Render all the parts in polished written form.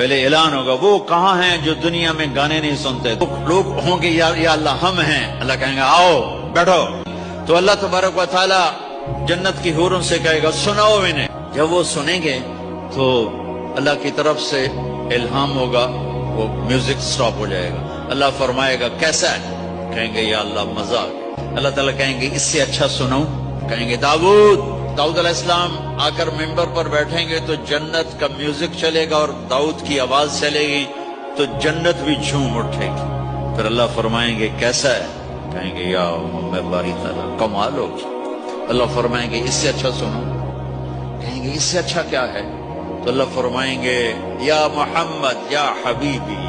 پہلے اعلان ہوگا وہ کہاں ہیں جو دنیا میں گانے نہیں سنتے؟ لوگ ہوں گے یا اللہ ہم ہیں، اللہ کہیں گے آؤ بیٹھو، تو اللہ تبارک و تعالی جنت کی حوروں سے کہے گا سناؤ انہیں۔ جب وہ سنیں گے تو اللہ کی طرف سے الہام ہوگا، وہ میوزک سٹاپ ہو جائے گا۔ اللہ فرمائے گا کیسا ہے؟ کہیں گے یا اللہ مزہ۔ اللہ تعالیٰ کہیں گے اس سے اچھا سناؤں؟ کہیں گے داؤد علیہ السلام آ کر ممبر پر بیٹھیں گے تو جنت کا میوزک چلے گا اور داؤد کی آواز چلے گی تو جنت بھی جھوم اٹھے گی۔ پھر اللہ فرمائیں گے کیسا ہے؟ کہیں گے یا میں باری تعالیٰ کمال ہوگی۔ اللہ فرمائیں گے اس سے اچھا سنو؟ کہیں گے اس سے اچھا کیا ہے؟ تو اللہ فرمائیں گے یا محمد یا حبیبی،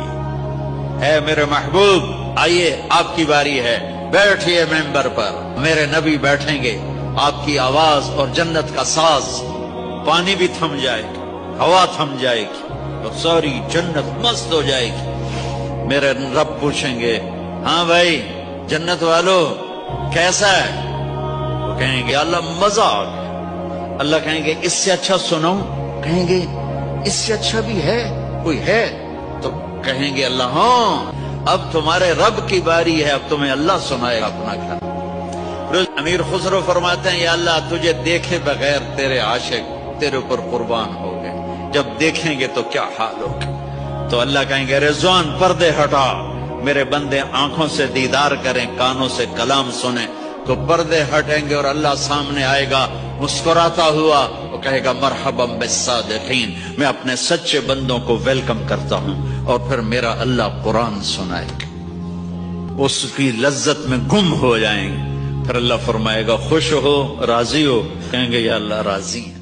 اے میرے محبوب آئیے آپ کی باری ہے، بیٹھئے ممبر پر، میرے نبی بیٹھیں گے، آپ کی آواز اور جنت کا ساز، پانی بھی تھم جائے گا، ہوا تھم جائے گی اور ساری جنت مست ہو جائے گی۔ میرے رب پوچھیں گے ہاں بھائی جنت والو کیسا ہے؟ وہ کہیں گے اللہ مزہ آ گیا۔ اللہ کہیں گے اس سے اچھا سنو؟ کہیں گے اس سے اچھا بھی ہے کوئی ہے؟ تو کہیں گے اللہ ہاں اب تمہارے رب کی باری ہے، اب تمہیں اللہ سنائے گا اپنا گھر۔ امیر خسرو فرماتے ہیں یا اللہ تجھے دیکھے بغیر تیرے عاشق تیرے اوپر قربان ہو گئے، جب دیکھیں گے تو کیا حال ہوگا؟ تو اللہ کہیں گے رضوان پردے ہٹا، میرے بندے آنکھوں سے دیدار کریں، کانوں سے کلام سنیں۔ تو پردے ہٹیں گے اور اللہ سامنے آئے گا مسکراتا ہوا، وہ کہے گا مرحبا بالصادقین، میں اپنے سچے بندوں کو ویلکم کرتا ہوں۔ اور پھر میرا اللہ قرآن سنائے گا، اس کی لذت میں گم ہو جائیں گے۔ پھر اللہ فرمائے گا خوش ہو راضی ہو؟ کہیں گے یا اللہ راضی ہیں۔